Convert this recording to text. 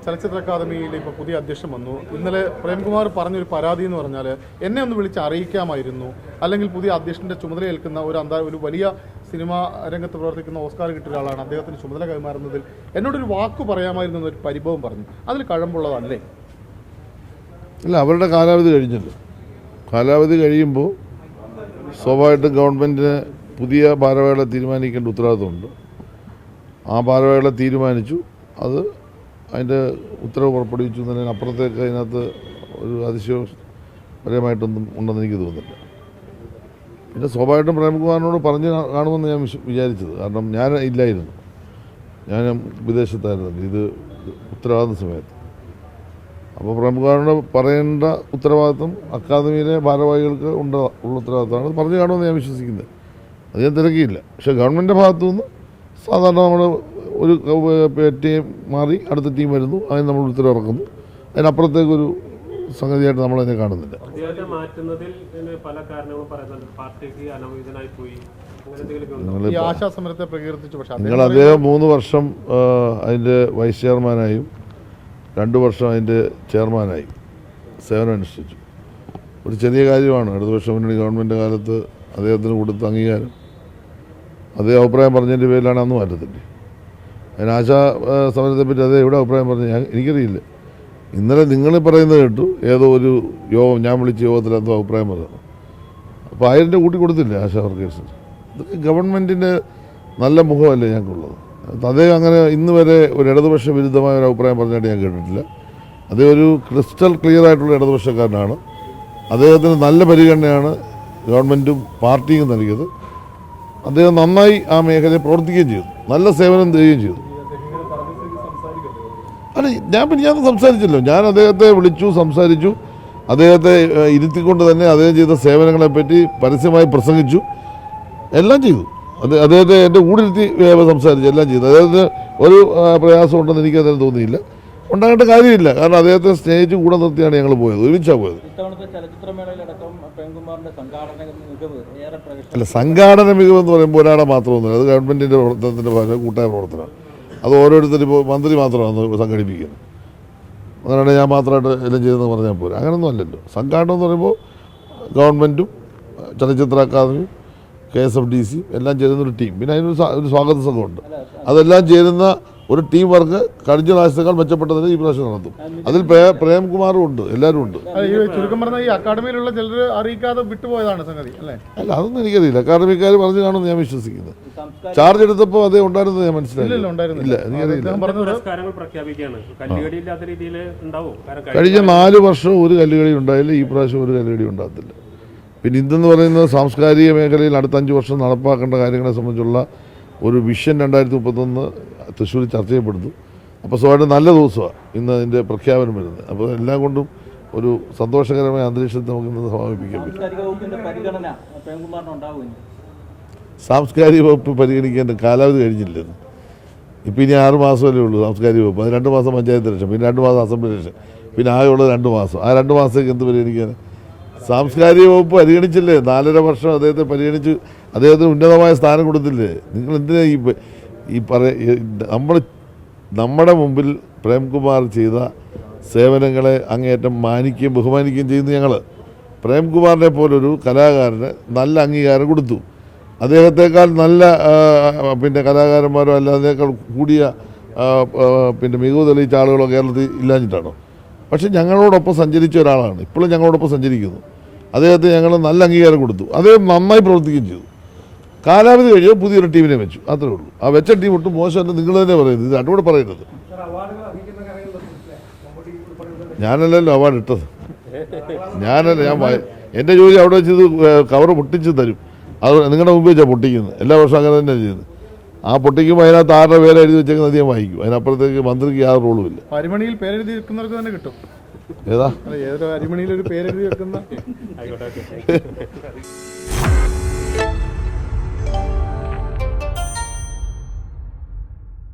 ചലച്ചിത്ര അക്കാദമിയിൽ ഇപ്പോൾ പുതിയ അധ്യക്ഷൻ വന്നു. ഇന്നലെ പ്രേംകുമാർ പറഞ്ഞൊരു പരാതി എന്ന് പറഞ്ഞാൽ എന്നെ ഒന്ന് വിളിച്ച് അറിയിക്കാമായിരുന്നു, അല്ലെങ്കിൽ പുതിയ അധ്യക്ഷൻ്റെ ചുമതല ഏൽക്കുന്ന ഒരു വലിയ സിനിമാ രംഗത്ത് പ്രവർത്തിക്കുന്ന ഓസ്കാർ കിട്ടിയ ഒരാളാണ്, അദ്ദേഹത്തിന് ചുമതല കൈമാറുന്നതിൽ എന്നോടൊരു വാക്ക് പറയാമായിരുന്നു എന്നൊരു പരിഭവം പറഞ്ഞു. അതിൽ കഴമ്പുള്ളതല്ലേ? അല്ല, അവരുടെ കാലാവധി കഴിഞ്ഞല്ലോ. കാലാവധി കഴിയുമ്പോൾ സ്വാഭാവികമായിട്ടും ഗവൺമെൻറ്റിന് പുതിയ ഭാരവാഹികളെ തീരുമാനിക്കേണ്ട ഉത്തരവാദിത്വമുണ്ട്. ആ ഭാരവാഹികളെ തീരുമാനിച്ചു, അത് അതിൻ്റെ ഉത്തരവ് പുറപ്പെടുവിച്ചു എന്നതിനപ്പുറത്തേക്ക് അതിനകത്ത് ഒരു അതിശയപരമായിട്ടൊന്നും ഉണ്ടെന്ന് എനിക്ക് തോന്നുന്നില്ല. പിന്നെ സ്വാഭാവികമായിട്ടും പ്രേംകുമാറിനോട് പറഞ്ഞ് കാണുമെന്ന് ഞാൻ വിചാരിച്ചത്. കാരണം ഞാൻ ഇല്ലായിരുന്നു, ഞാൻ വിദേശത്തായിരുന്നു ഇത് ഉത്തരവാദിത്ത സമയത്ത്. അപ്പോൾ പ്രേംകുമാറിനോട് പറയേണ്ട ഉത്തരവാദിത്വം അക്കാദമിയിലെ ഭാരവാഹികൾക്ക് ഉള്ള ഉത്തരവാദിത്തമാണ്. അത് പറഞ്ഞു കാണുമെന്ന് ഞാൻ വിശ്വസിക്കുന്നത്. അത് ഞാൻ തിരക്കിയില്ല. പക്ഷേ ഗവൺമെൻറ്റിൻ്റെ ഭാഗത്തു നിന്ന് സാധാരണ നമ്മൾ ഒരു ടീം മാറി അടുത്ത ടീം വരുന്നു, അതിന് നമ്മൾ ഉത്തരവിറക്കുന്നു. അതിനപ്പുറത്തേക്കൊരു സംഗതിയായിട്ട് നമ്മളതിനെ കാണുന്നില്ല. നിങ്ങൾ അദ്ദേഹം 3 വർഷം അതിൻ്റെ വൈസ് ചെയർമാനായും 2 വർഷം അതിൻ്റെ ചെയർമാനായി സേവനം അനുഷ്ഠിച്ചു. ഒരു ചെറിയ കാര്യമാണ്. ഇടതുപക്ഷ മുന്നണി ഗവൺമെൻറ് കാലത്ത് അദ്ദേഹത്തിന് കൊടുത്ത അംഗീകാരം. അതേ അഭിപ്രായം പറഞ്ഞതിൻ്റെ പേരിലാണ് അന്ന് മാറ്റത്തില്ലേ. അതിന് ആശാ സമരത്തെപ്പറ്റി അതേ എവിടെ അഭിപ്രായം പറഞ്ഞു എനിക്കറിയില്ല. ഇന്നലെ നിങ്ങൾ പറയുന്നത് കേട്ടു, ഏതോ ഒരു യോഗം ഞാൻ വിളിച്ച യോഗത്തിൽ എന്തോ അഭിപ്രായം പറഞ്ഞു. അപ്പോൾ 1000 കൂട്ടി കൊടുത്തില്ലേ ആശാ വർക്കേഴ്സിന്? ഇതൊക്കെ ഗവൺമെൻറ്റിൻ്റെ നല്ല മുഖമല്ലേ ഞങ്ങൾക്കുള്ളത്. അദ്ദേഹം അങ്ങനെ ഇന്ന് വരെ ഒരു ഇടതുപക്ഷ വിരുദ്ധമായ ഒരു അഭിപ്രായം പറഞ്ഞായിട്ട് ഞാൻ കേട്ടിട്ടില്ല. അതേ ഒരു ക്രിസ്റ്റൽ ക്ലിയർ ആയിട്ടുള്ള ഇടതുപക്ഷക്കാരനാണ്. അദ്ദേഹത്തിന് നല്ല പരിഗണനയാണ് ഗവൺമെൻറ്റും പാർട്ടിയും നൽകിയത്. അദ്ദേഹം നന്നായി ആ മേഖലയിൽ പ്രവർത്തിക്കുകയും ചെയ്തു, നല്ല സേവനം തരികയും ചെയ്തു. അല്ല, ഞാൻ സംസാരിച്ചല്ലോ. ഞാൻ അദ്ദേഹത്തെ വിളിച്ചു, സംസാരിച്ചു. അദ്ദേഹത്തെ ഇരുത്തിക്കൊണ്ട് തന്നെ അദ്ദേഹം ചെയ്ത സേവനങ്ങളെപ്പറ്റി പരസ്യമായി പ്രസംഗിച്ചു, എല്ലാം ചെയ്തു. അദ്ദേഹത്തെ എൻ്റെ കൂടെ ഇരുത്തി സംസാരിച്ചു, എല്ലാം ചെയ്തു. അദ്ദേഹത്തിന് ഒരു പ്രയാസം ഉണ്ടെന്ന് എനിക്ക് അദ്ദേഹം തോന്നിയില്ല. ഉണ്ടാകേണ്ട കാര്യമില്ല. കാരണം അദ്ദേഹത്തെ സ്നേഹിച്ച് കൂടെ നിർത്തിയാണ് ഞങ്ങൾ പോയത്, ഒരുമിച്ചാണ് പോയത്. അല്ല, സംഘാടന മികവെന്ന് പറയുമ്പോൾ ഒരാളെ മാത്രമൊന്നുമില്ല. അത് ഗവൺമെൻറ്റിൻ്റെ പ്രവർത്തനത്തിൻ്റെ ഭാഗം കൂട്ടായ പ്രവർത്തനമാണ്. അത് ഓരോരുത്തരും ഇപ്പോൾ മന്ത്രി മാത്രമാണ് സംഘടിപ്പിക്കുന്നത്. അങ്ങനെയാണെങ്കിൽ ഞാൻ മാത്രമായിട്ട് എല്ലാം ചെയ്തെന്ന് പറഞ്ഞാൽ പോലും അങ്ങനെയൊന്നും അല്ലല്ലോ. സംഘാടനം എന്ന് പറയുമ്പോൾ ഗവൺമെൻറ്റും ചലച്ചിത്ര അക്കാദമിയും KSFDC എല്ലാം ചേരുന്നൊരു ടീം. പിന്നെ അതിനൊരു സ്വാഗത സംഘമുണ്ട്. അതെല്ലാം ചേരുന്ന ഒരു ടീം വർക്ക് കഴിഞ്ഞ പ്രാവശ്യത്തേക്കാൾ മെച്ചപ്പെട്ടതിന് ഈ പ്രാവശ്യം നടത്തും. അതിൽ പ്രേംകുമാറും ഉണ്ട്, എല്ലാവരും ഉണ്ട്. ചുരുക്കം പറഞ്ഞാൽ ഈ അക്കാദമിയിലുള്ള ചിലർ അറിയിക്കാതെ വിട്ടുപോയതാണ് സംഗതി അല്ലേ? അല്ല, അതൊന്നും എനിക്കറിയില്ല. അക്കാദമിക്കാർ പറഞ്ഞു കാണുമെന്ന് ഞാൻ വിശ്വസിക്കുന്നത്. ചാർജ് എടുത്തപ്പോൾ അതേ ഉണ്ടായിരുന്നത് ഞാൻ മനസ്സിലായില്ല. എനിക്കറിയില്ല. കഴിഞ്ഞ 4 വർഷം ഒരു കല്ലുകളി ഉണ്ടായില്ല. ഈ പ്രാവശ്യം ഒരു കല്ലുകളി ഉണ്ടാകത്തില്ല. പിന്നെ ഇതെന്ന് പറയുന്നത് സാംസ്കാരിക മേഖലയിൽ അടുത്ത 5 വർഷം നടപ്പാക്കേണ്ട കാര്യങ്ങളെ സംബന്ധിച്ചുള്ള ഒരു വിഷൻ 2031 തൃശ്ശൂർ ചർച്ച ചെയ്യപ്പെടുന്നു. അപ്പോൾ സ്വാഭാവികം നല്ല ദിവസമാണ് ഇന്ന് അതിൻ്റെ പ്രഖ്യാപനം വരുന്നത്. അപ്പോൾ എല്ലാം കൊണ്ടും ഒരു സന്തോഷകരമായ അന്തരീക്ഷത്തെ നമുക്ക് ഇന്ന് സമാപിപ്പിക്കാൻ പറ്റും. സാംസ്കാരിക വകുപ്പ് പരിഗണിക്കേണ്ട കാലാവധി കഴിഞ്ഞില്ലെന്ന്. ഇപ്പോൾ ഇനി 6 മാസമല്ലേ ഉള്ളൂ സാംസ്കാരിക വകുപ്പ്. അത് 2 മാസം പഞ്ചായത്ത് ഇലക്ഷൻ, പിന്നെ 2 മാസം അസംബ്ലി ഇലക്ഷൻ, പിന്നെ ആകെയുള്ളത് 2 മാസം. ആ 2 മാസത്തേക്ക് എന്ത് പരിഗണിക്കാൻ? സാംസ്കാരിക വകുപ്പ് പരിഗണിച്ചില്ലേ? 4.5 വർഷം അദ്ദേഹത്തെ പരിഗണിച്ച് അദ്ദേഹത്തിന് ഉന്നതമായ സ്ഥാനം കൊടുത്തില്ലേ? നിങ്ങൾ എന്തിനാ നമ്മുടെ മുമ്പിൽ പ്രേംകുമാർ ചെയ്ത സേവനങ്ങളെ അങ്ങേയറ്റം മാനിക്കുകയും ബഹുമാനിക്കുകയും ചെയ്യുന്നു ഞങ്ങൾ. പ്രേംകുമാറിനെ പോലൊരു കലാകാരന് നല്ല അംഗീകാരം കൊടുത്തു. അദ്ദേഹത്തെക്കാൾ നല്ല പിന്നെ കലാകാരന്മാരോ അല്ലാതിനേക്കാൾ കൂടിയ പിന്നെ മികവ് തെളിയിച്ച ആളുകളോ കേരളത്തിൽ ഇല്ലാഞ്ഞിട്ടാണോ? പക്ഷെ ഞങ്ങളോടൊപ്പം സഞ്ചരിച്ച ഒരാളാണ്, ഇപ്പോഴും ഞങ്ങളോടൊപ്പം സഞ്ചരിക്കുന്നു. അദ്ദേഹത്തെ ഞങ്ങൾ നല്ല അംഗീകാരം കൊടുത്തു. അദ്ദേഹം നന്നായി പ്രവർത്തിക്കുകയും ചെയ്തു. കാലാവധി കഴിയുമ്പോൾ പുതിയൊരു ടീമിനെ വെച്ചു, അത്രേ ഉള്ളൂ. ആ വെച്ച ടീം ഒട്ടും മോശമല്ല നിങ്ങൾ തന്നെ പറയുന്നത്, ഇത് രണ്ടുകൂടെ പറയുന്നത്. ഞാനല്ലല്ലോ അവാർഡ് ഇട്ടത്, എൻ്റെ ജോലി അവിടെ വെച്ച് ഇത് കവർ പൊട്ടിച്ച് തരും. അത് നിങ്ങളുടെ മുമ്പ് വെച്ചാൽ പൊട്ടിക്കുന്നത്. എല്ലാ വർഷവും അങ്ങനെ തന്നെ ചെയ്യുന്നത്. ആ പൊട്ടിക്കുമ്പോൾ അതിനകത്ത് 6 പേരെ എഴുതി വെച്ചേക്കുന്നത് അധികം വായിക്കും. അതിനപ്പുറത്തേക്ക് മന്ത്രിക്ക് യാതൊരു റോളുമില്ല. അരിമണിയിൽ പേരെഴുതി വെക്കുന്നവർക്ക് തന്നെ കിട്ടും. ഏതാ അരിമണിയിൽ ഒരു പേരെഴുതി വെക്കുന്ന